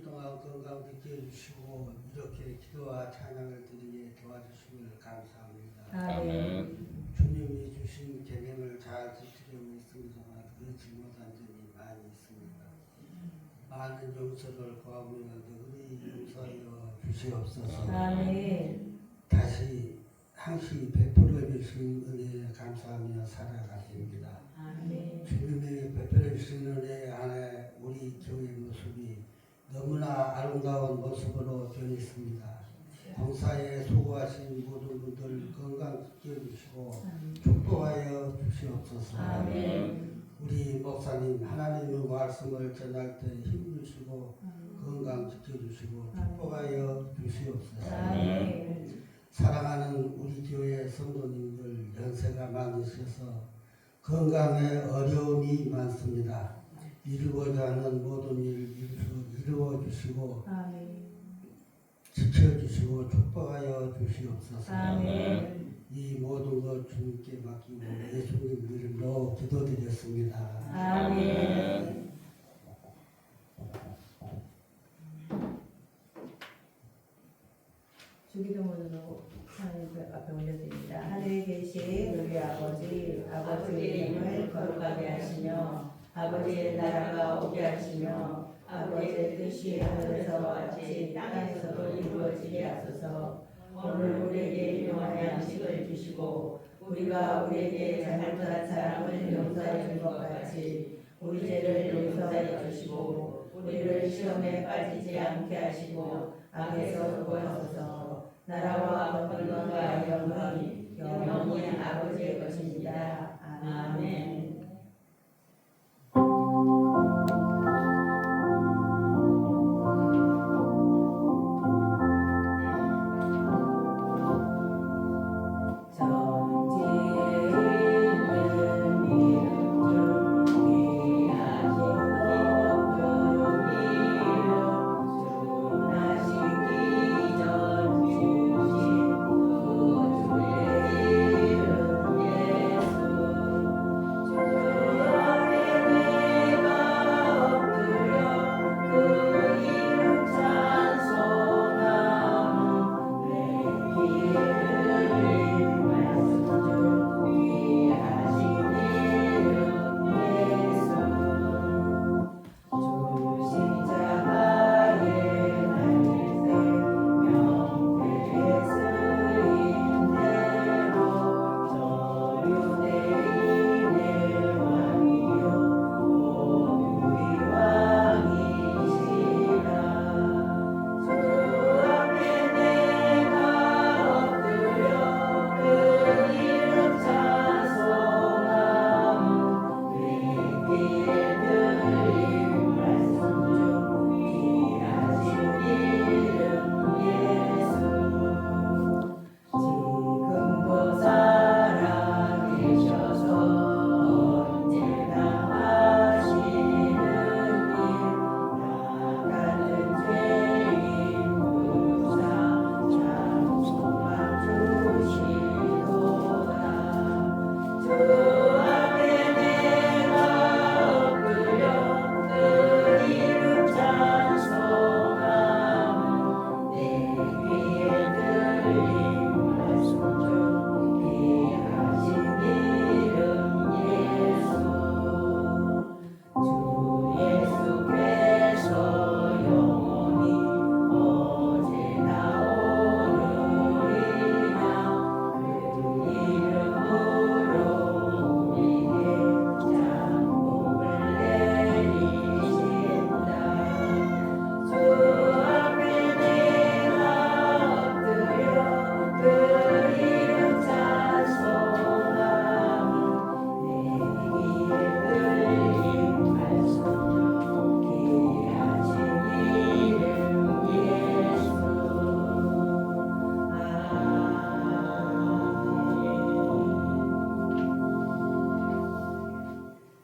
동안 건강 지켜주시고 이렇게 기도와 찬양을 드리게 도와주심을 감사합니다. 아멘. 주님이 주신 계명을 잘 지키려고 있습니다만 그렇지 못한 점이 많이 있습니다. 많은 용서를 구하며 너희 용서하여 주시옵소서. 아멘. 다시 항시 베풀어 주신 은혜에 감사하며 살아가십니다. 아멘. 주님의 베풀어 주신 은혜 안에 우리 교회 모습이 너무나 아름다운 모습으로 변했습니다. 봉사에 수고하신 모든 분들 건강 지켜주시고 축복하여 주시옵소서. 아멘. 우리 목사님 하나님의 말씀을 전할 때 힘주시고 건강 지켜주시고 축복하여 주시옵소서. 아멘. 사랑하는 우리 교회 성도님들 연세가 많으셔서 건강에 어려움이 많습니다. 이루고자 하는 모든 일 이루어주시고 지켜주시고 축복하여 주시옵소서. 아멘. 이 모든 것 주님께 맡기고 예수님 이름으로 기도드렸습니다. 아멘. 주기도문으로 하나님 앞에 올려드립니다. 하늘에 계신 우리 아버지, 아버지의 이름을 거룩하게 하시며 아버지의 나라가 오게 하시며 아버지의 뜻이 하늘에서 같이 땅에서도 이루어지게 하소서. 오늘 우리에게 일용할 양식을 주시고 우리가 우리에게 잘못한 사람을 용서해 준 것 같이 우리 죄를 용서해 주시고 우리를 시험에 빠지지 않게 하시고 악에서 구하소서. 나라와 권능과 영광이 영원히 아버지의 것입니다. 아멘.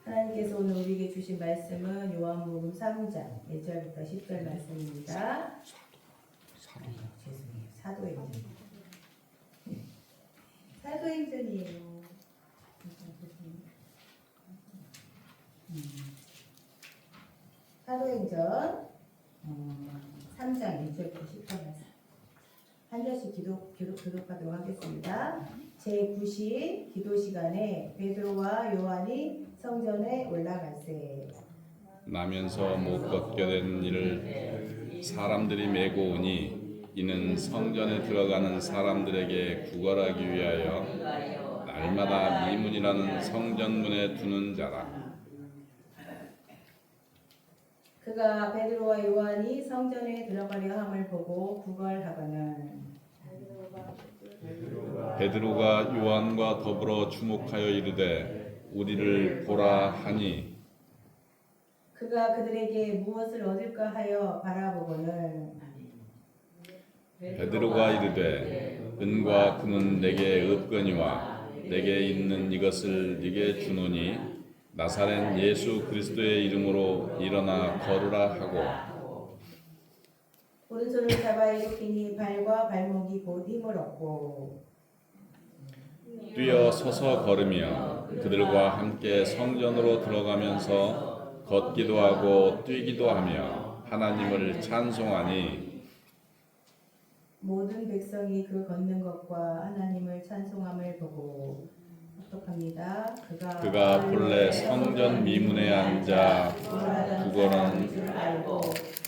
하나님께서 오늘 우리에게 주신 말씀은 요한복음 3장 1절부터 10절 말씀입니다. 죄송해요. 사도행전이에요. 사도행전 한 절씩 교독하도록 하겠습니다. 제9시 기도 시간에 베드로와 요한이 성전에 올라갈세. 나면서 못 걷게 된 이를 사람들이 메고 오니 이는 성전에 들어가는 사람들에게 구걸하기 위하여 날마다 미문이라는 성전문에 두는 자라. 그가 베드로와 요한이 성전에 들어가려 함을 보고 구걸하거늘 베드로가 요한과 더불어 주목하여 이르되 우리를 보라 하니 그가 그들에게 무엇을 얻을까 하여 바라보거늘 베드로가 이르되 은과 금은 내게 없거니와 내게 있는 이것을 네게 주노니 나사렛 예수 그리스도의 이름으로 일어나 걸으라 하고 오른손을 잡아 일으키니 발과 발목이 곧 힘을 얻고 뛰어 서서 걸으며 그들과 함께 성전으로 들어가면서 걷기도 하고 뛰기도 하며 하나님을 찬송하니 모든 백성이 그 걷는 것과 하나님을 찬송함을 보고 합독합니다. 그가 본래 성전 미문에 앉아 구걸하는 줄 알고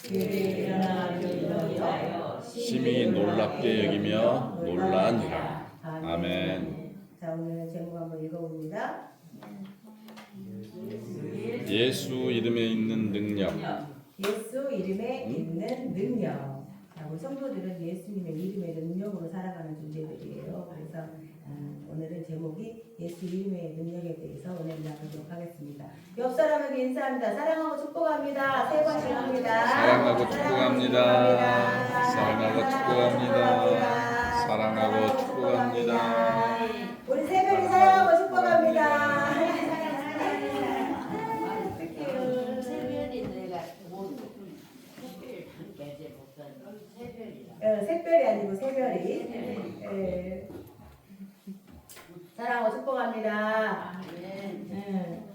그에게 일어나 일어나여 심히 놀랍게 여기며 놀라니라. 아멘. 자, 오늘 제목 한번 읽어봅니다. 예수 이름에 있는 능력. 예수 이름에 있는 능력. 우리 성도들은 예수님의 이름의 능력으로 살아가는 존재들이에요. 그래서 오늘은 제목이 예수 이름의 능력에 대해서 오늘 나누도록 하겠습니다. 옆 사람에게 인사합니다. 사랑하고 축복합니다. 세 번씩 합니다. 사랑하고 축복합니다. 사랑하고 축복합니다. 사랑하고 축복합니다. 우리 세별이 사랑하고 축복합니다. 색별이 아니고 세별이. 사랑하고 축복합니다.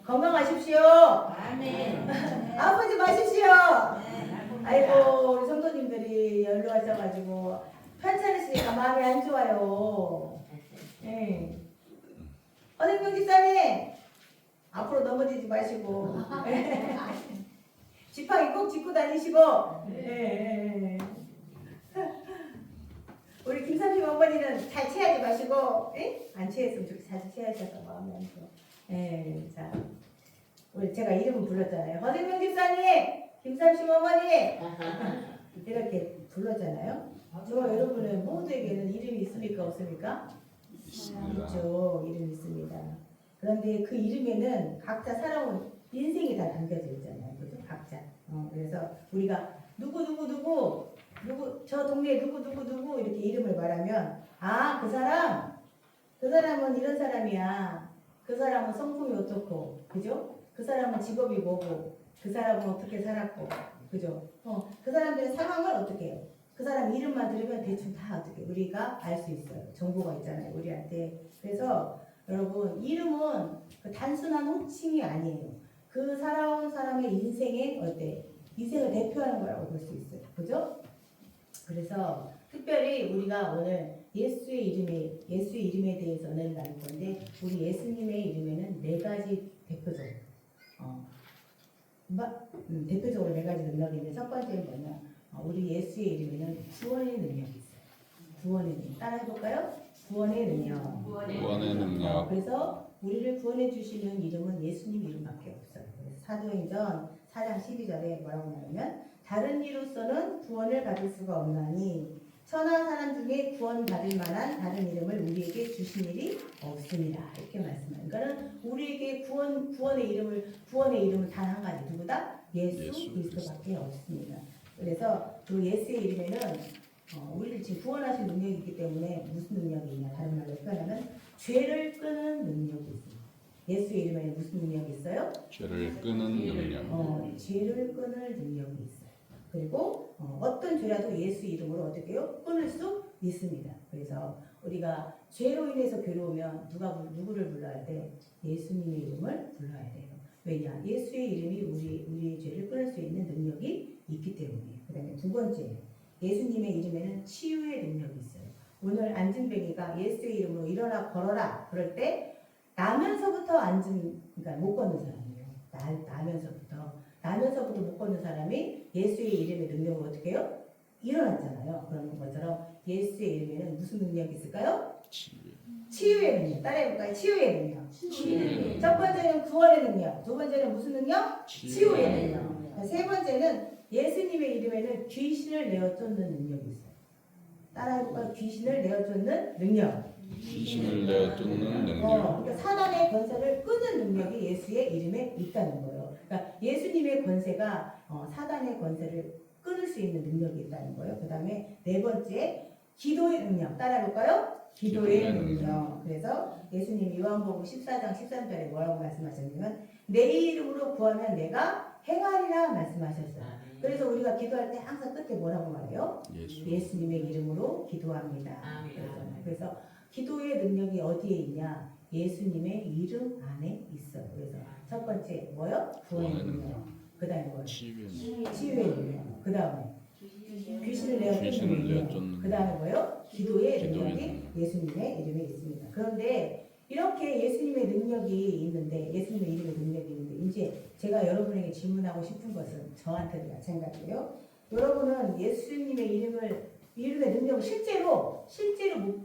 건강하십시오. 아프지 마십시오. 아이고 우리 성도님들이 연로하셔가지고 편찮으시니까 마음이 안 좋아요. 허생명 집사님 앞으로 넘어지지 마시고 지팡이 꼭 짚고 다니시고. 우리 김삼식 어머니는 잘 체하지 마시고, 안 체했으면 좋겠어. 자주 체하셔서 마음이 안 좋아. 자, 우리 제가 이름을 불렀잖아요. 허생명 집사님, 김삼식 어머니 이렇게 불렀잖아요. 저 여러분은 모두에게는 이름이 있습니까 없습니까? 있죠. 이름이 있습니다. 그런데 그 이름에는 각자 살아온 인생이 다 담겨져 있잖아요. 그죠? 각자. 그래서 우리가 누구 저 동네에 누구 이렇게 이름을 말하면 그 사람은 이런 사람이야. 그 사람은 성품이 어떻고, 그죠? 그 사람은 직업이 뭐고, 그 사람은 어떻게 살았고, 그죠? 그 사람들의 상황을 어떻게 해요? 그 사람 이름만 들으면 대충 다 어떻게 우리가 알 수 있어요. 정보가 있잖아요, 우리한테. 그래서 여러분 이름은 그 단순한 호칭이 아니에요. 그 살아온 사람의 인생의 인생을 대표하는 거라고 볼 수 있어요. 그죠? 그래서 특별히 우리가 오늘 예수의 이름에 대해서는 나눌 건데 우리 예수님의 이름에는 4가지 대표적으로 대표적으로 4가지 능력이 있는데 첫 번째는 뭐냐? 우리 예수의 이름에는 구원의 능력이 있어요. 구원의 능력. 따라 해볼까요? 구원의 능력. 구원의 능력. 그래서 우리를 구원해 주시는 이름은 예수님 이름밖에 없어요. 그래서 사도행전 4장 12절에 뭐라고 나오면 다른 이로서는 구원을 받을 수가 없나니 천하 사람 중에 구원받을 만한 다른 이름을 우리에게 주신 일이 없습니다. 이렇게 말씀해요. 그러니까는 우리에게 구원의 이름은 단 한 가지. 누구다? 예수 그리스도밖에 없습니다. 그래서 그 예수의 이름에는 우리를 지금 구원하신 능력이 있기 때문에 무슨 능력이 있냐? 다른 말로 표현하면 죄를 끄는 능력이 있습니다. 예수의 이름에는 무슨 능력이 있어요? 죄를 끄는 능력. 죄를 끊을 능력이 있어요. 그리고 어떤 죄라도 예수 이름으로 어떻게 해요? 끊을 수 있습니다. 그래서 우리가 죄로 인해서 괴로우면 누구를 불러야 돼? 예수님의 이름을 불러야 돼요. 왜냐? 예수의 이름이 우리의 죄를 끊을 수 있는 능력이 있기 때문이에요. 그 다음에 두 번째, 예수님의 이름에는 치유의 능력이 있어요. 오늘 안진뱅이가 예수의 이름으로 일어나 걸어라 그럴 때 나면서부터 그러니까 못 걷는 사람이에요. 나면서부터 못 걷는 사람이 예수의 이름의 능력으로 어떻게 해요? 일어났잖아요. 그런 것처럼 예수의 이름에는 무슨 능력이 있을까요? 치유의 능력. 따라해볼까요? 치유의 능력. 첫 번째는 구원의 능력. 두 번째는 무슨 능력? 치유의 능력. 세 번째는 예수님의 이름에는 귀신을 내어 쫓는 능력이 있어요. 따라해볼까요? 귀신을 내어 쫓는 능력. 귀신을 내어 쫓는 능력. 그러니까 사단의 권세를 끄는 능력이 예수의 이름에 있다는 거예요. 그러니까 예수님의 권세가 사단의 권세를 끊을 수 있는 능력이 있다는 거예요. 그 다음에 네 번째 기도의 능력. 따라해볼까요? 기도의 능력. 그래서 예수님 요한복음 14장 13절에 뭐라고 말씀하셨냐면 내 이름으로 구하면 내가 행하리라 말씀하셨어요. 그래서 우리가 기도할 때 항상 끝에 뭐라고 말해요? 예수님의 이름으로 기도합니다. 그래서 기도의 능력이 어디에 있냐? 예수님의 이름 안에 있어요. 그래서 첫 번째 뭐요? 구원의 능력. 그 다음에 뭐요? 치유의 능력. 그 다음에 귀신을 내어 쫓는 능력. 그 다음에 뭐요? 기도의 능력이 예수님의 이름에 있습니다. 그런데 이렇게 예수님의 능력이 있는데 예수님의 이름의 능력이 있는데 이제 제가 여러분에게 질문하고 싶은 것은 저한테도 마찬가지예요. 여러분은 예수님의 이름의 능력을 실제로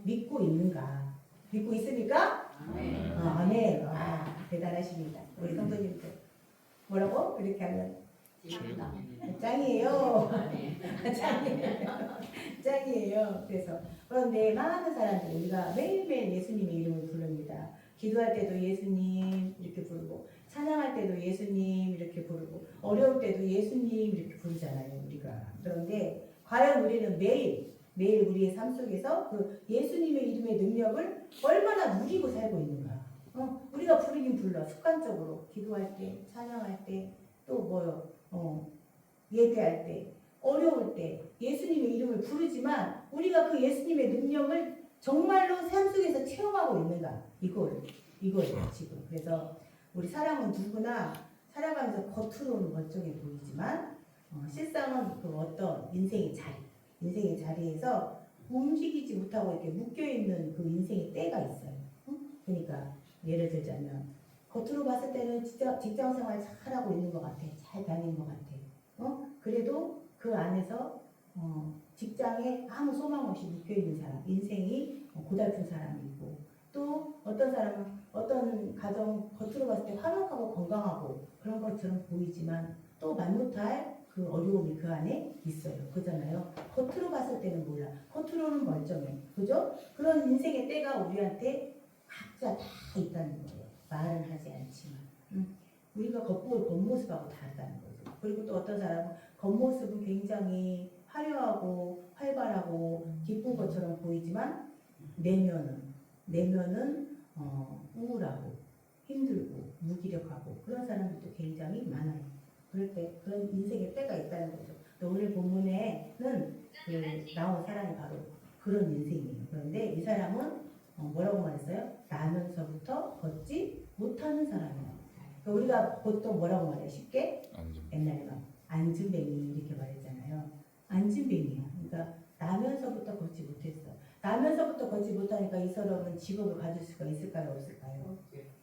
믿고 있는가? 믿고 있습니까? 아멘. 와, 대단하십니다. 우리 성도님들. 뭐라고? 그렇게 하면 짱이에요. 짱이에요. 그래서 그런데 많은 사람들이 우리가 매일매일 예수님의 이름을 부릅니다. 기도할 때도 예수님 이렇게 부르고 찬양할 때도 예수님 이렇게 부르고 어려울 때도 예수님 이렇게 부르잖아요. 우리가. 그런데 과연 우리는 매일 우리의 삶 속에서 그 예수님의 이름의 능력을 얼마나 누리고 살고 있는가. 우리가 부르긴 불러. 습관적으로 기도할 때 찬양할 때 또 뭐요. 예배할 때 어려울 때 예수님의 이름을 부르지만 우리가 그 예수님의 능력을 정말로 삶 속에서 체험하고 있는가 이거예요 지금. 그래서 우리 사람은 누구나 살아가면서 겉으로는 멀쩡해 보이지만 실상은 그 어떤 인생의 자리에서 움직이지 못하고 이렇게 묶여있는 그 인생의 때가 있어요. 그러니까 예를 들자면 겉으로 봤을 때는 진짜 직장생활 잘하고 있는 것 같아. 잘 다니는 것 같아. 그래도 그 안에서 직장에 아무 소망 없이 묶여있는 사람, 인생이 고달픈 사람이 있고 또 어떤 사람은 어떤 가정 겉으로 봤을 때 화목하고 건강하고 그런 것처럼 보이지만 또 말 못할 그 어려움이 그 안에 있어요. 그잖아요. 겉으로 봤을 때는 몰라. 겉으로는 멀쩡해. 그죠? 그런 인생의 때가 우리한테 각자 다 있다는 거예요. 말은 하지 않지만. 우리가 겉모습하고 다르다는 거죠. 그리고 또 어떤 사람은 겉모습은 굉장히 화려하고 활발하고 기쁜 것처럼 보이지만 내면은 우울하고 힘들고 무기력하고 그런 사람들도 굉장히 많아요. 그럴 때 그런 인생의 때가 있다는 거죠. 또 오늘 본문에는 나온 사람이 바로 그런 인생이에요. 그런데 이 사람은 뭐라고 말했어요? 나면서부터 걷지 못하는 사람이에요. 그러니까 우리가 보통 뭐라고 말해요? 쉽게? 옛날에 막 안진뱅이 이렇게 말했잖아요. 안진뱅이야. 그러니까 나면서부터 걷지 못했어. 나면서부터 걷지 못하니까 이 사람은 직업을 가질 수가 있을까요? 없을까요?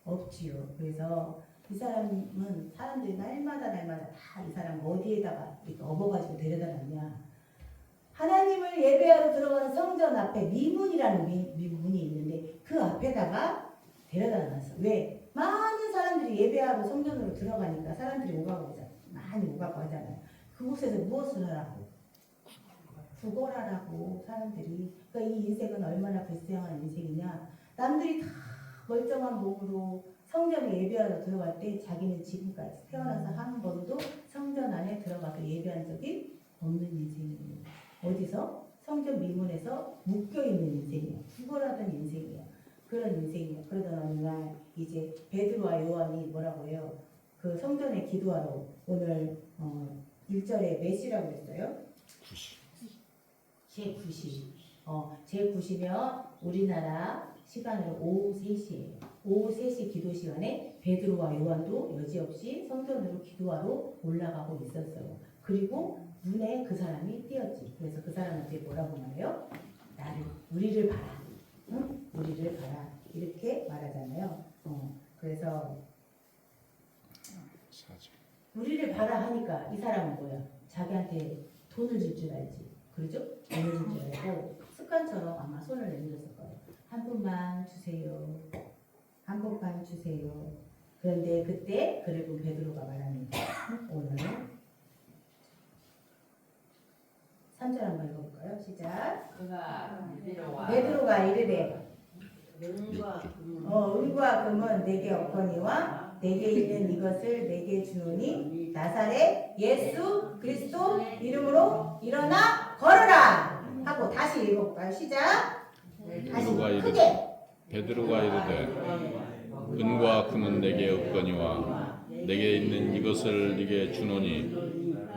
없지요. 그래서 이 사람은 사람들이 날마다 다 이 사람 어디에다가 이렇게 업어가지고 데려다 놨냐. 하나님을 예배하러 들어가는 성전 앞에 미문이라는 미문이 있는데 그 앞에다가 데려다 놨어. 왜? 많은 사람들이 예배하러 성전으로 들어가니까 사람들이 많이 오가고 하잖아요. 그곳에서 무엇을 하라고? 구걸하라고 사람들이. 그러니까 이 인생은 얼마나 불쌍한 인생이냐. 남들이 다 멀쩡한 몸으로 성전에 예배하러 들어갈 때 자기는 지금까지 태어나서 한 번도 성전 안에 들어가서 예배한 적이 없는 인생이에요. 어디서? 성전 미문에서 묶여있는 인생이에요. 구걸하던 인생이에요. 그런 인생이에요. 그러던 어느 날 이제 베드로와 요한이 뭐라고 해요? 그 성전에 기도하러 오늘 1절에 몇 시라고 했어요? 9시. 제9시면 우리나라 시간으로 오후 3시예요. 오후 3시 기도 시간에 베드로와 요한도 여지없이 성전으로 기도하러 올라가고 있었어요. 그리고 눈에 그 사람이 띄었지. 그래서 그 사람한테 뭐라고 말해요? 나를 우리를 봐라. 응? 우리를 봐라. 이렇게 말하잖아요. 그래서 사죠. 우리를 봐라 하니까 이 사람은 뭐야? 자기한테 돈을 줄 줄 알지. 그러죠? 돈을 줄 줄 알고 습관처럼 아마 손을 내밀었을 거예요. 한 푼만 주세요. 한 푼만 주세요. 그런데 그때 그리고 베드로가 말합니다. 오늘 3절 한번 읽어볼까요? 시작. 베드로가 이르되 은과 금은 내게 없거니와 내게 있는 이것을 내게 주노니 나사렛 예수 그리스도 이름으로 일어나 걸어라 하고 다시 읽어볼까요? 시작. 다시 크게. 베드로가 이르되 은과 금은 내게 없거니와 내게 있는 이것을 네게 주노니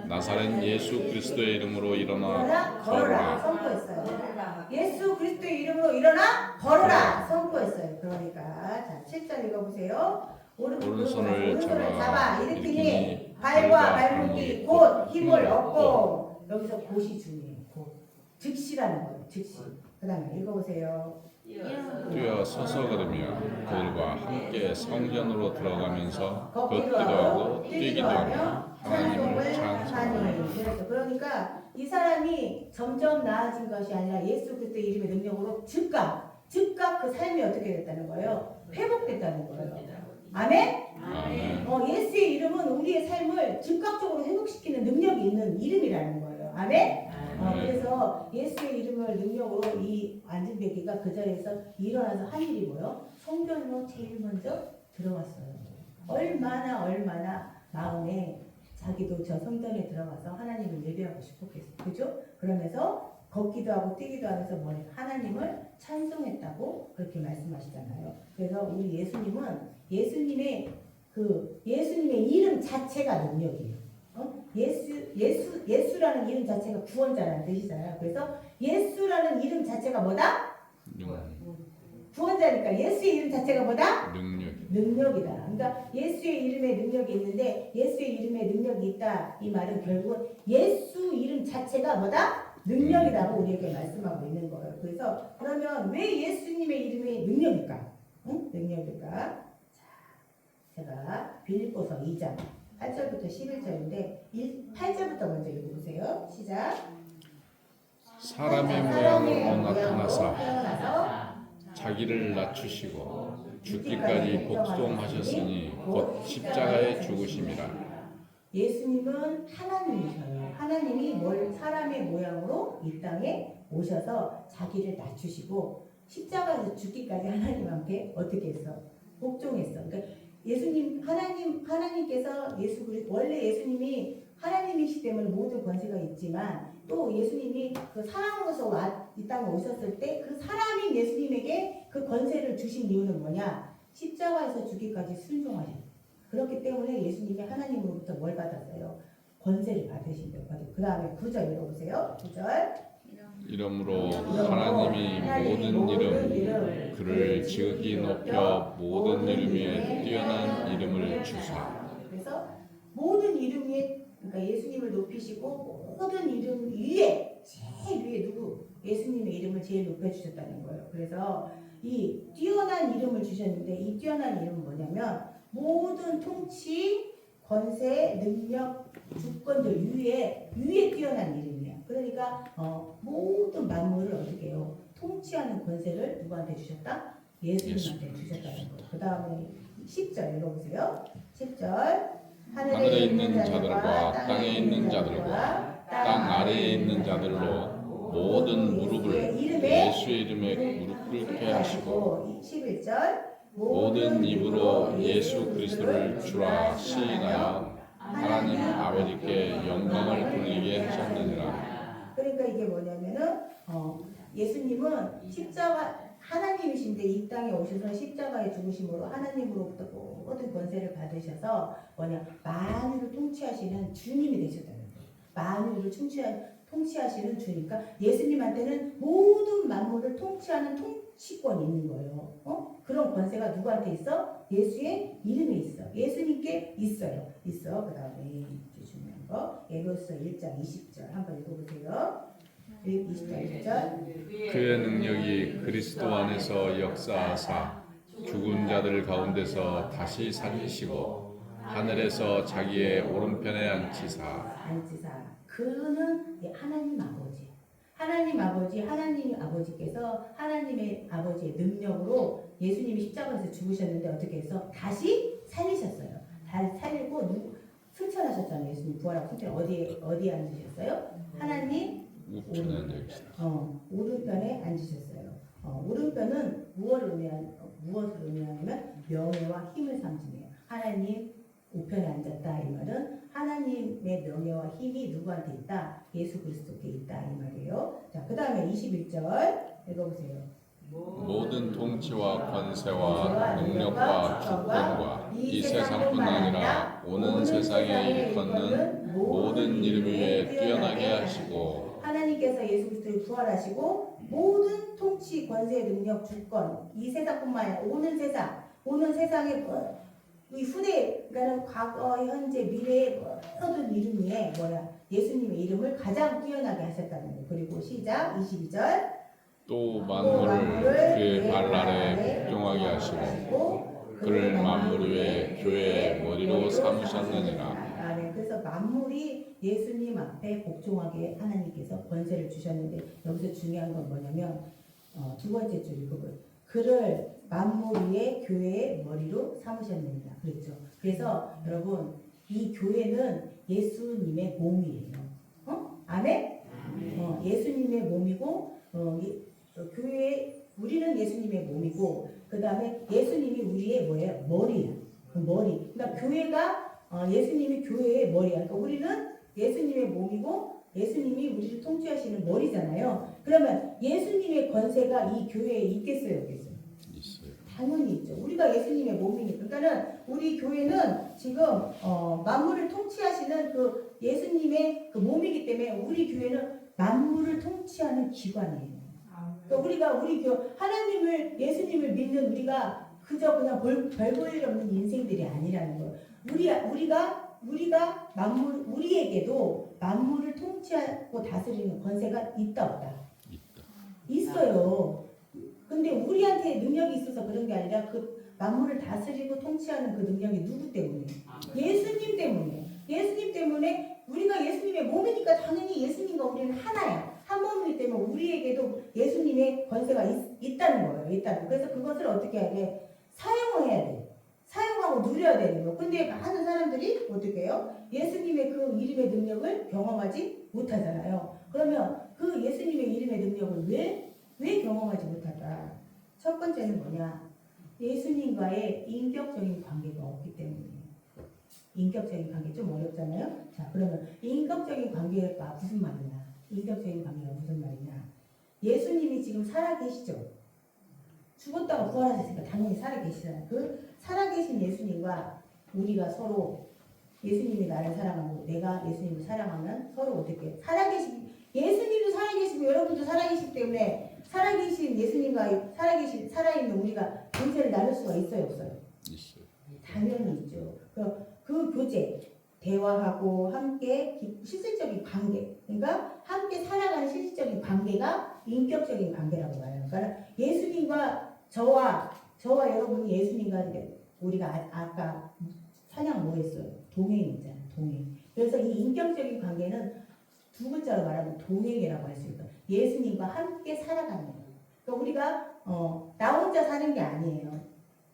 나사렛 예수 그리스도의 이름으로 일어나 걸어라 걸어라. 선포했어요. 예수 그리스도의 이름으로 일어나 걸어라 선포했어요. 그러니까 자 7절 읽어보세요. 오른손을 잡아 일으키니 발과 발목이 곧 힘을 얻고 여기서 곧이 중요해요. 곧 즉시라는 거예요. 즉시. 그 다음에 읽어보세요. 뛰어 서서 걸으며 그들과 함께 성전으로 들어가면서 걷기도 하고 뛰기도 하며 하나님을 찬송하니. 그러니까 이 사람이 점점 나아진 것이 아니라 예수 그리스도의 이름의 능력으로 즉각 그 삶이 어떻게 됐다는 거예요? 회복됐다는 거예요. 아멘? 예수의 이름은 우리의 삶을 즉각적으로 회복시키는 능력이 있는 이름이라는 거예요. 아멘? 그래서 예수의 이름을 능력으로 이 안진뱅이가 그 자리에서 일어나서 한 일이 뭐예요? 성전으로 제일 먼저 들어갔어요. 얼마나 마음에 자기도 저 성전에 들어가서 하나님을 예배하고 싶었겠어요. 그죠? 그러면서 걷기도 하고 뛰기도 하면서 하나님을 찬송했다고 그렇게 말씀하시잖아요. 그래서 우리 예수님의 이름 자체가 능력이에요. 예수라는 이름 자체가 구원자라는 뜻이잖아요. 그래서 예수라는 이름 자체가 뭐다? 구원자니까 예수의 이름 자체가 뭐다? 능력이다. 그러니까 예수의 이름에 능력이 있는데 예수의 이름에 능력이 있다. 이 말은 결국 예수 이름 자체가 뭐다? 능력이라고 우리에게 말씀하고 있는 거예요. 그래서 그러면 왜 예수님의 이름이 능력일까? 능력일까? 자, 제가 빌립보서 2장 8절부터 11절인데 8절부터 먼저 읽어보세요. 시작. 사람의 모양으로 나타나사 자기를 낮추시고 죽기까지 복종하셨으니 곧 십자가에 죽으심이라. 예수님은 하나님이셔요. 하나님이 사람의 모양으로 이 땅에 오셔서 자기를 낮추시고 십자가에서 죽기까지 하나님 앞에 어떻게 했어? 복종했어. 그러니까 하나님께서 원래 예수님이 하나님이시기 때문에 모든 권세가 있지만 또 예수님이 그 사람으로서 이 땅에 오셨을 때 그 사람인 예수님에게 그 권세를 주신 이유는 뭐냐? 십자가에서 죽기까지 순종하셨어요. 그렇기 때문에 예수님이 하나님으로부터 뭘 받았어요? 권세를 받으신 거예요. 그 다음에 9절 읽어보세요. 9절. 이러므로 하나님이 모든 이름 그를 지극히 높여 모든 이름 위에 뛰어난 이름을 주사. 그래서 모든 이름 위에 그러니까 예수님을 높이시고 모든 이름 위에 제일 위에 누구? 예수님의 이름을 제일 높여주셨다는 거예요. 그래서 이 뛰어난 이름을 주셨는데 이 뛰어난 이름은 뭐냐면 모든 통치, 권세, 능력, 주권들 위에 뛰어난 이름이야. 그러니까 모든 만물을 어떻게 해요? 통치하는 권세를 누구한테 주셨다? 예수님한테 주셨다는 거예요. 그 다음에 10절 읽어보세요. 10절. 하늘에 있는 자들과 땅에 있는 자들과 땅 아래에 있는 자들로 모든 무릎을 예수의 이름에 무릎 꿇게 하시고 11절. 모든 입으로 예수 그리스도를 주라 시인하여 하나님 아버지께 영광을 돌리게 하셨느니라. 그러니까 이게 뭐냐면은 예수님은 하나님이신데 이 땅에 오셔서 십자가에 죽으심으로 하나님으로부터 모든 권세를 받으셔서 만유를 통치하시는 주님이 되셨다는 거예요. 만유를 통치하시는 주님. 그러니까 예수님한테는 모든 만물을 통치하는 통치권이 있는 거예요. 그런 권세가 누구한테 있어? 예수의 이름에 있어. 예수님께 있어요. 있어. 그 다음에 중요한 거 에베소서 1장 20절 한번 읽어보세요. 20절. 그의 능력이 그리스도 안에서 역사하사 죽은 자들 가운데서 다시 살리시고 하늘에서 자기의 오른편에 앉히사. 그는 하나님 아버지. 하나님 아버지, 하나님 아버지께서 하나님의 아버지의 능력으로 예수님이 십자가에서 죽으셨는데 어떻게 해서 다시 살리셨어요. 다시 살리고 승천하셨잖아요. 예수님 부활하고 승천 어디에 앉으셨어요? 하나님 우편에 앉으시다. 오른편에 앉으셨어요. 오른편은 무엇을 의미하냐면 명예와 힘을 상징해요. 하나님 우편에 앉았다 이 말은 하나님의 명예와 힘이 누구한테 있다? 예수 그리스도께 있다 이 말이에요. 자, 그 다음에 21절 읽어보세요. 모든 통치와 권세와 능력과 주권과 이 세상뿐 아니라 오는 세상에 일컫는 모든 이름 위에 뛰어나게 하시고. 하나님께서 예수 그리스도를 부활하시고 모든 통치, 권세, 능력, 주권 이 세상뿐만 아니라 오는 세상에 이 후대, 그러니까 과거, 현재, 미래의 모든 이름 위에 예수님의 이름을 가장 뛰어나게 하셨다는 거예요. 그리고 시작 22절. 또 만물을 그의 발 아래 복종하게 하시고 그를 만물 위에 교회의 머리로 삼으셨느니라. 네, 그래서 만물이 예수님 앞에 복종하게 하나님께서 권세를 주셨는데 여기서 중요한 건 뭐냐면 두 번째 줄이 그를 만물 위에 교회의 머리로 삼으셨느니라 그랬죠. 그래서 여러분 이 교회는 예수님의 몸이에요. 아멘? 예수님의 몸이고 교회 우리는 예수님의 몸이고 그 다음에 예수님이 우리의 뭐예요? 머리야. 머리. 그러니까 교회가 예수님이 교회의 머리야. 그러니까 우리는 예수님의 몸이고 예수님이 우리를 통치하시는 머리잖아요. 그러면 예수님의 권세가 이 교회에 있겠어요, 없겠어요? 있어요. 당연히 있죠. 우리가 예수님의 몸이니까. 그러니까는 우리 교회는 지금 만물을 통치하시는 그 예수님의 그 몸이기 때문에 우리 교회는 만물을 통치하는 기관이에요. 그러니까 우리가 하나님을 예수님을 믿는 우리가 그저 그냥 별 볼 일 없는 인생들이 아니라는 거예요. 우리가 우리에게도 만물을 통치하고 다스리는 권세가 있다 없다? 있어요. 근데 우리한테 능력이 있어서 그런 게 아니라 그 만물을 다스리고 통치하는 그 능력이 누구 때문에? 예수님 때문에. 예수님 때문에 우리가 예수님의 몸이니까 당연히 예수님과 우리는 하나야. 한 몸이기 때문에 우리에게도 예수님의 권세가 있다는 거예요. 있다는. 그래서 그것을 어떻게 해야 돼? 사용을 해야 돼. 사용하고 누려야 되는 거예요. 근데 많은 사람들이 어떻게 해요? 예수님의 그 이름의 능력을 경험하지 못하잖아요. 그러면 그 예수님의 이름의 능력을 왜 경험하지 못할까? 첫 번째는 뭐냐? 예수님과의 인격적인 관계가 없기 때문이에요. 인격적인 관계 좀 어렵잖아요. 자, 그러면 인격적인 관계가 무슨 말이냐? 인격적인 관계가 무슨 말이냐? 예수님이 지금 살아계시죠? 죽었다가 부활하셨으니까 당연히 살아계시잖아요. 그 살아계신 예수님과 우리가 서로 예수님이 나를 사랑하고 내가 예수님을 사랑하면 서로 어떻게 예수님도 살아계시고 여러분도 살아계시기 때문에 살아계신 예수님과 살아있는 우리가 교제를 나눌 수가 있어요, 없어요? 있어요. 당연히 있죠. 그 교제, 대화하고 함께 실질적인 관계, 그러니까 함께 살아가는 실질적인 관계가 인격적인 관계라고 말해요. 그러니까 예수님과 저와 여러분이 예수님과 우리가 아까 찬양 뭐 했어요? 동행이잖아요. 동행. 그래서 이 인격적인 관계는 두 글자로 말하면 동행이라고 할 수 있어요. 예수님과 함께 살아가는 거예요. 그러니까 우리가 나 혼자 사는 게 아니에요.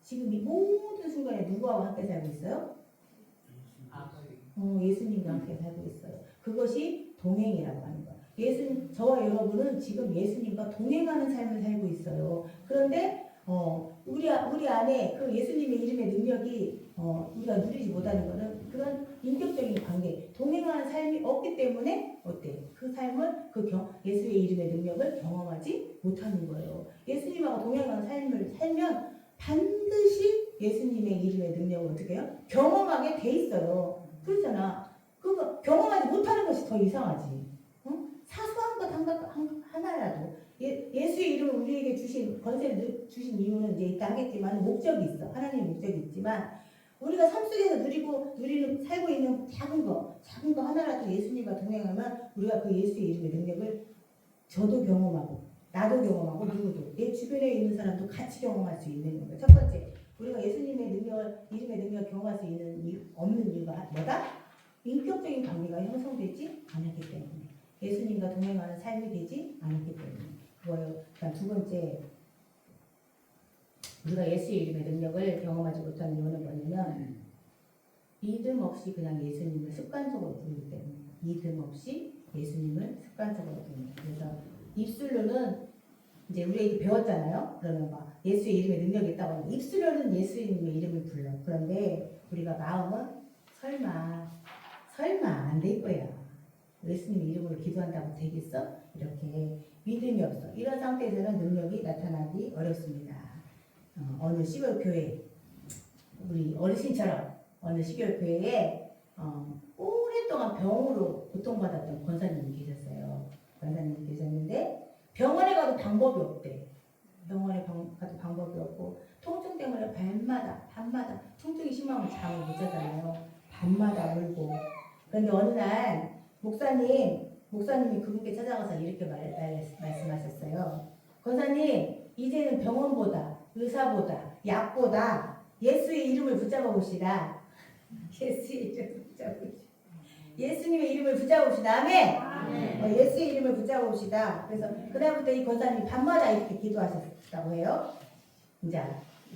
지금 이 모든 순간에 누구하고 함께 살고 있어요? 예수님과 함께 살고 있어요. 그것이 동행이라고 하는 거예요. 저와 여러분은 지금 예수님과 동행하는 삶을 살고 있어요. 그런데 우리 안에 그 예수님의 이름의 능력이 우리가 누리지 못하는 것은 그런 인격적인 관계, 동행하는 삶이 없기 때문에 어때요? 그 삶은 예수의 이름의 능력을 경험하지 못하는 거예요. 예수님하고 동행하는 삶을 살면 반드시 예수님의 이름의 능력을 어떻게 해요? 경험하게 돼 있어요. 그렇잖아. 그거 경험하지 못하는 것이 더 이상하지. 사소한 것 하나라도 예수의 이름을 우리에게 주신 권세를 주신 이유는 이제 이따 하겠지만 목적이 있어. 하나님의 목적이 있지만 우리가 삶 속에서 살고 있는 작은 거 하나라도 예수님과 동행하면 우리가 그 예수의 이름의 능력을 저도 경험하고 나도 경험하고 누구도 내 주변에 있는 사람도 같이 경험할 수 있는 거예요. 첫 번째, 우리가 예수님의 능력을 이름의 능력을 경험할 수 있는 없는 이유가 뭐다? 인격적인 관계가 형성되지 않았기 때문에 예수님과 동행하는 삶이 되지 않았기 때문에 그거예요. 그다음 두 번째, 우리가 예수의 이름의 능력을 경험하지 못하는 이유는 뭐냐면 믿음 없이 그냥 예수님을 습관적으로 부르기 때문에 믿음 없이 예수님을 습관적으로 부르는 그래서 입술로는 이제 우리가 배웠잖아요. 그러면 막 예수의 이름의 능력이 있다고 하면 입술로는 예수님의 이름을 불러. 그런데 우리가 마음은 설마 안 될 거야. 예수님의 이름으로 기도한다고 되겠어? 이렇게 믿음이 없어. 이런 상태에서는 능력이 나타나기 어렵습니다. 어느 시골교회 우리 어르신처럼 어느 시골교회에 오랫동안 병으로 고통받았던 권사님이 계셨어요. 권사님이 계셨는데 병원에 가도 방법이 없대. 병원에 가도 방법이 없고 통증 때문에 밤마다 통증이 심하면 잠을 못 자잖아요. 밤마다 울고. 그런데 어느 날 목사님이 그분께 찾아가서 이렇게 말씀하셨어요. 권사님, 이제는 병원보다 의사보다 약보다 예수의 이름을 붙잡아 봅시다. 예수의 이름을 붙잡아 봅시다. 예수님의 이름을 붙잡아 봅시다. 아멘. 예수의 이름을 붙잡아 봅시다. 그래서 그날부터 이 권사님이 밤마다 이렇게 기도하셨다고 해요. 이제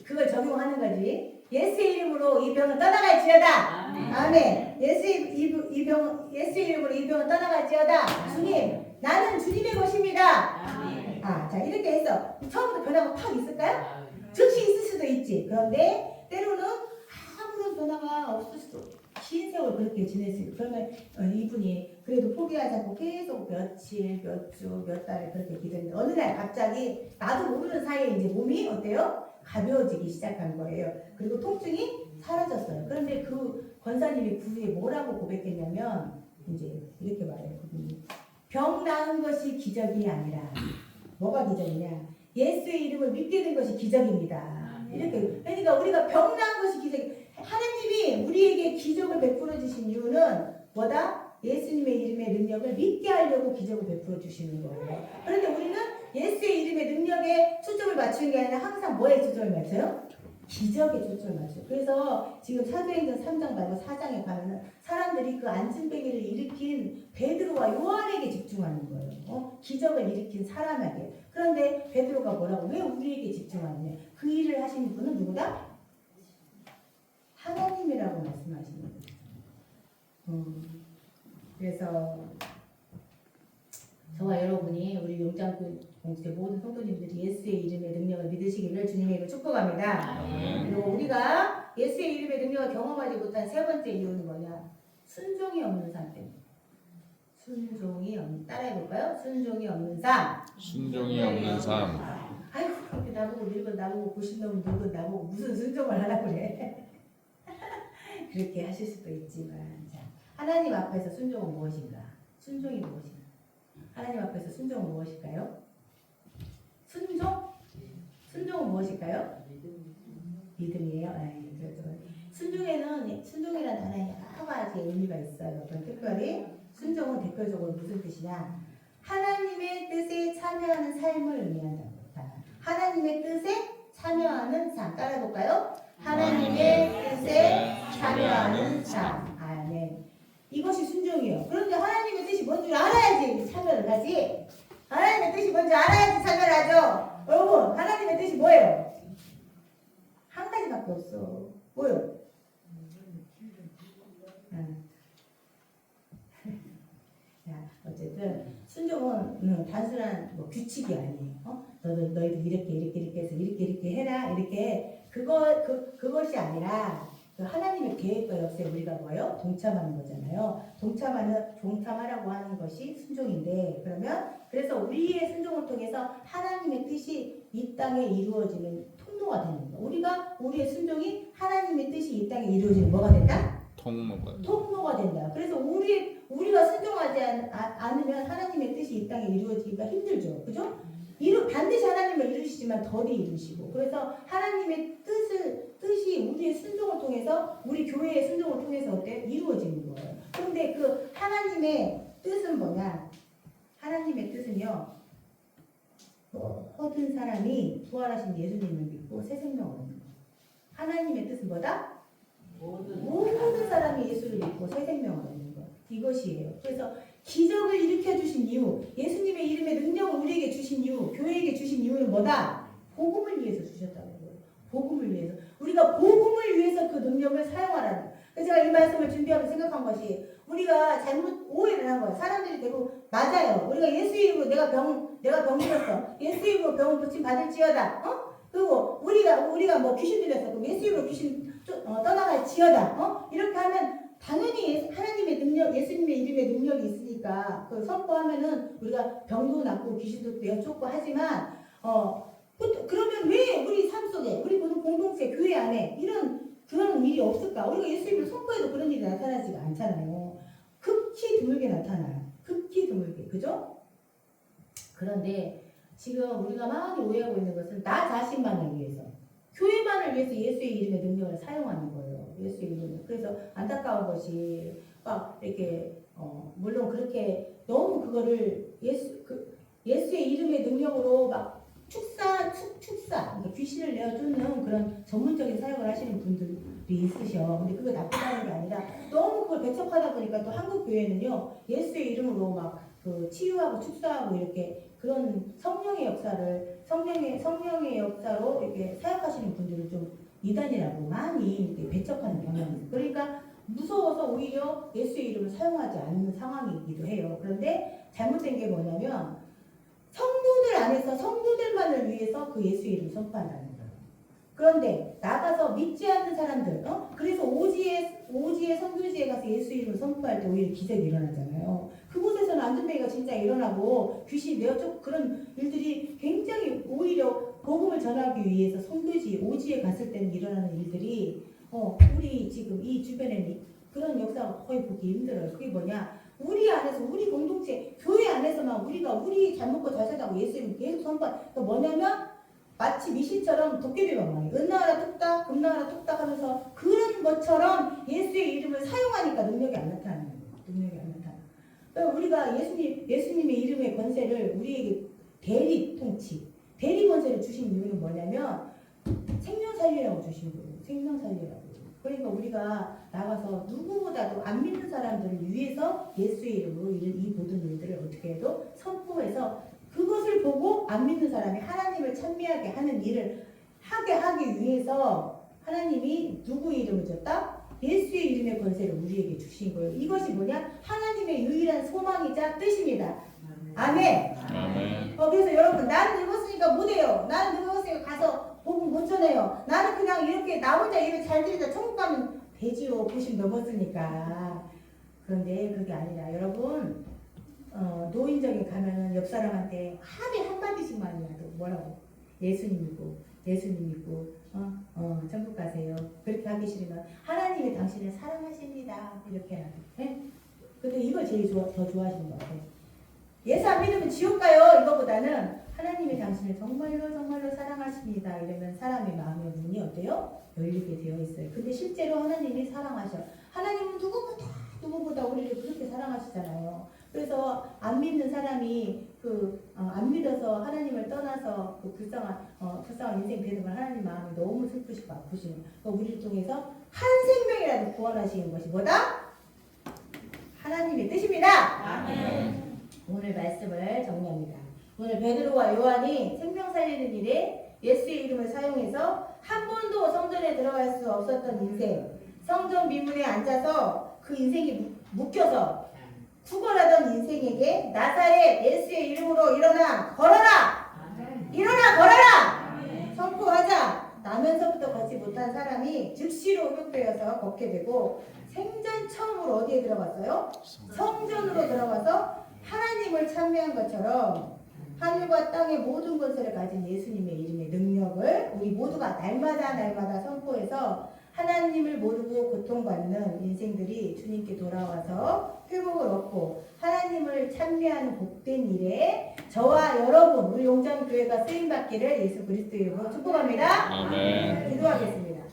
그걸 적용하는 거지. 예수의 이름으로 이 병은 떠나갈지어다. 아멘. 예수의 이름으로 이 병은 떠나갈지어다. 주님, 나는 주님의 것입니다. 자, 이렇게 해서 처음부터 변화가 팍 있을까요? 즉시 있을 수도 있지. 그런데 때로는 아무런 변화가 없을 수도. 긴 세월 그렇게 지냈어요. 그러면 이분이 그래도 포기하지 않고 계속 며칠, 몇 주, 몇 달을 그렇게 기도했는데 어느 날 갑자기 나도 모르는 사이에 이제 몸이 어때요? 가벼워지기 시작한 거예요. 그리고 통증이 사라졌어요. 그런데 그 권사님이 그 후에 뭐라고 고백했냐면 이제 이렇게 말해요. 그분이 병 나은 것이 기적이 아니라 뭐가 기적이냐? 예수의 이름을 믿게 된 것이 기적입니다. 이렇게 그러니까 우리가 병 나은 것이 기적. 하나님이 우리에게 기적을 베풀어 주신 이유는 뭐다? 예수님의 이름의 능력을 믿게 하려고 기적을 베풀어 주시는 거예요. 그런데 우리는 예수의 이름의 능력에 초점을 맞추는 게 아니라 항상 뭐에 초점을 맞춰요? 기적에 초점을 맞춰요. 그래서 지금 사도행전 3장 말고 4장에 가면은 사람들이 그 안진뱅이를 일으킨 베드로와 요한에게 집중하는 거예요. 기적을 일으킨 사람에게. 그런데 베드로가 뭐라고? 왜 우리에게 집중하느냐? 그 일을 하신 분은 누구다? 하나님이라고 말씀하시는 거예요. 그래서 저와 여러분이 우리 용장군 공동체 모든 성도님들이 예수의 이름의 능력을 믿으시기를 주님의 이름으로 축복합니다. 그리고 우리가 예수의 이름의 능력을 경험하지 못한 세 번째 이유는 뭐냐? 순종이 없는 삶 때문에. 따라해볼까요? 순종이 없는 삶. 순종이 없는 삶. 아이고, 그렇게 나보고 늙은 나보고 90년 늙은 나보고 무슨 순종을 하라고 그래. 그렇게 하실 수도 있지만, 자, 하나님 앞에서 순종은 무엇인가? 순종이 무엇인가? 하나님 앞에서 순종은 무엇일까요? 순종은 무엇일까요? 믿음이에요. 순종이라는 단어에 여러 가지 의미가 있어요. 그럼 특별히 순종은 대표적으로 무슨 뜻이냐? 하나님의 뜻에 참여하는 삶을 의미한다고. 하나님의 뜻에 참여하는 삶. 따라해볼까요? 하나님의 뜻에 참여하는 삶. 아멘. 이것이 순종이에요. 그런데 하나님의 뜻이 뭔지 알아야지 참여를 하지. 하나님의 뜻이 뭔지 알아야지 참여를 하죠. 여러분, 하나님의 뜻이 뭐예요? 한 가지밖에 없어. 뭐예요? 자, 어쨌든 순종은 단순한 규칙이 아니에요. 너희들 이렇게 해서 이렇게 해라 이렇게 그것이 아니라 그 하나님의 계획과 역사에 우리가 뭐예요? 동참하는 거잖아요. 동참하라고 하는 것이 순종인데 그래서 우리의 순종을 통해서 하나님의 뜻이 이 땅에 이루어지는 통로가 되는 거예요. 우리의 순종이 하나님의 뜻이 이 땅에 이루어지는 뭐가 된다? 통로가 된다. 그래서 우리가 순종하지 않으면 하나님의 뜻이 이 땅에 이루어지기가 힘들죠. 그죠? 반드시 하나님을 이루시지만 덜이 이루시고. 그래서 하나님의 뜻이 우리의 순종을 통해서, 우리 교회의 순종을 통해서 어때? 이루어지는 거예요. 그런데 그 하나님의 뜻은 뭐냐? 하나님의 뜻은요, 모든 사람이 부활하신 예수님을 믿고 새 생명을 얻는 거예요. 하나님의 뜻은 뭐다? 모든 사람이 예수를 믿고 새 생명을 얻는 것. 이것이에요. 그래서 기적을 일으켜 주신 이유, 예수님의 이름의 능력을 우리에게 주신 이유, 교회에게 주신 이유는 뭐다? 복음을 위해서 주셨다는 거예요. 복음을 위해서. 우리가 복음을 위해서 그 능력을 사용하라는 거예요. 그래서 제가 이 말씀을 준비하면서 생각한 것이 우리가 잘못 오해를 한 거예요. 사람들이 대부분 맞아요. 우리가 예수 이름으로 내가 병 들었어. 예수 이름으로 병을 고침 받을지어다. 그리고 우리가 뭐 귀신 들렸어. 그럼 예수 이름으로 귀신 떠나갈지어다. 이렇게 하면 당연히 하나님의 능력, 예수님의 이름의 능력이 있으니까 그 선포하면은 우리가 병도 낫고 귀신도 내쫓고 하지만 그러면 왜 우리 삶 속에 우리 모든 공동체 교회 안에 그런 일이 없을까? 우리가 예수님을 선포해도 그런 일이 나타나지가 않잖아요. 극히 드물게 나타나요. 극히 드물게. 그죠? 그런데 지금 우리가 많이 오해하고 있는 것은 나 자신만을 위해서 교회만을 위해서 예수의 이름의 능력을 사용하는 거예요. 예수의 이름을. 그래서 안타까운 것이 막 이렇게 물론 그렇게 너무 그거를 예수의 이름의 능력으로 막 축사 그러니까 귀신을 내어쫓는 그런 전문적인 사역을 하시는 분들이 있으셔. 근데 그게 나쁘다는 게 아니라 너무 그걸 배척하다 보니까 또 한국 교회는요 예수의 이름으로 막 그 치유하고 축사하고 이렇게 그런 성령의 역사로 이렇게 사역하시는 분들을 좀 이단이라고 많이 이렇게 배척하는 경향이 있어요. 그러니까 무서워서 오히려 예수의 이름을 사용하지 않는 상황이기도 해요. 그런데 잘못된 게 뭐냐면 성도들 안에서 성도들만을 위해서 그 예수의 이름을 선포한다는 거예요. 그런데 나가서 믿지 않는 사람들, 그래서 오지의 선교지에 가서 예수의 이름을 선포할 때 오히려 기적이 일어나잖아요. 그곳에서는 안전뱅이가 진짜 일어나고 귀신이 내어쫓고 그런 일들이 굉장히 오히려 복음을 전하기 위해서 오지에 갔을 때는 일어나는 일들이 우리 지금 이 주변에는 그런 역사가 거의 보기 힘들어요. 그게 뭐냐? 우리 안에서 우리 공동체 교회 안에서만 우리 잘 먹고 잘 살다고 예수님 계속 선포한 뭐냐면 마치 미신처럼 도깨비 방망이 은나라라 뚝딱 금나라라 뚝딱 하면서 그런 것처럼 예수의 이름을 사용하니까 능력이 안 나타나는 거예요. 능력이 안 나타나. 그러니까 우리가 예수님의 이름의 권세를 우리에게 대리 권세를 주신 이유는 뭐냐면 생명 살리라고 주신 거예요. 생명 살리라고. 그러니까 우리가 나가서 누구보다도 안 믿는 사람들을 위해서 예수의 이름으로 이 모든 일들을 어떻게 해도 선포해서 그것을 보고 안 믿는 사람이 하나님을 찬미하게 하는 일을 하기 위해서 하나님이 누구의 이름을 줬다? 예수의 이름의 권세를 우리에게 주신 거예요. 이것이 뭐냐? 하나님의 유일한 소망이자 뜻입니다. 아멘. 그래서 여러분 나는 늙었으니까 못해요. 나는 늙었으니까 가서 복음 못 전해요. 나는 그냥 이렇게 나 혼자 예배 잘 드리다 천국 가면 되지요. 90 넘었으니까. 그런데 그게 아니라 여러분 노인정에 가면은 옆 사람한테 하루에 한마디씩만이라도 뭐라고 예수님 믿고 천국 가세요. 그렇게 하기 싫으면 하나님이 당신을 사랑하십니다. 이렇게 하라고. 네? 근데 이걸 제일 더 좋아하시는 것 같아요. 예수 안 믿으면 지옥 가요. 이거보다는 하나님이 당신을 정말로 사랑하십니다. 이러면 사람의 마음의 문이 어때요? 열리게 되어 있어요. 근데 실제로 하나님이 사랑하셔. 하나님은 누구보다 우리를 그렇게 사랑하시잖아요. 그래서 안 믿는 사람이 안 믿어서 하나님을 떠나서 그 불쌍한 인생 되는 걸 하나님 마음이 너무 슬프시고 아프시는 우리를 통해서 한 생명이라도 구원하시는 것이 뭐다? 하나님의 뜻입니다. 아멘. 오늘 말씀을 정리합니다. 오늘 베드로와 요한이 생명 살리는 일에 예수의 이름을 사용해서 한 번도 성전에 들어갈 수 없었던 인생, 성전 미문에 앉아서 그 인생이 묶여서 구걸하던 인생에게 나사렛 예수의 이름으로 일어나 걸어라! 일어나 걸어라! 선포하자! 나면서부터 걷지 못한 사람이 즉시로 회복되어서 걷게 되고 생전 처음으로 어디에 들어갔어요? 성전으로 들어가서 하나님을 찬미한 것처럼 하늘과 땅의 모든 권세를 가진 예수님의 이름의 능력을 우리 모두가 날마다 선포해서 하나님을 모르고 고통받는 인생들이 주님께 돌아와서 회복을 얻고 하나님을 찬미하는 복된 일에 저와 여러분 우리 용장교회가 쓰임받기를 예수 그리스도의 이름으로 축복합니다. 아멘. 기도하겠습니다.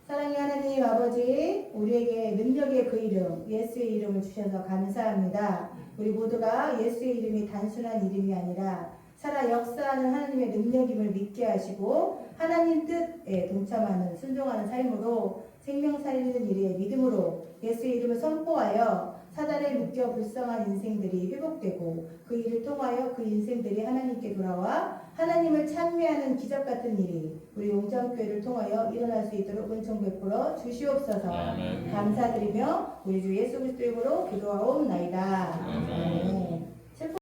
사랑의 하나님 아버지, 우리에게 능력의 그 이름 예수의 이름을 주셔서 감사합니다. 우리 모두가 예수의 이름이 단순한 이름이 아니라 살아 역사하는 하나님의 능력임을 믿게 하시고 하나님 뜻에 동참하는 순종하는 삶으로 생명 살리는 일에 믿음으로 예수의 이름을 선포하여 사단에 묶여 불쌍한 인생들이 회복되고 그 일을 통하여 그 인생들이 하나님께 돌아와 하나님을 찬미하는 기적 같은 일이 우리 용장교회를 통하여 일어날 수 있도록 은총 베풀어 주시옵소서. 아멘. 감사드리며 우리 주 예수 그리스도 이름으로 기도하옵나이다. 아멘.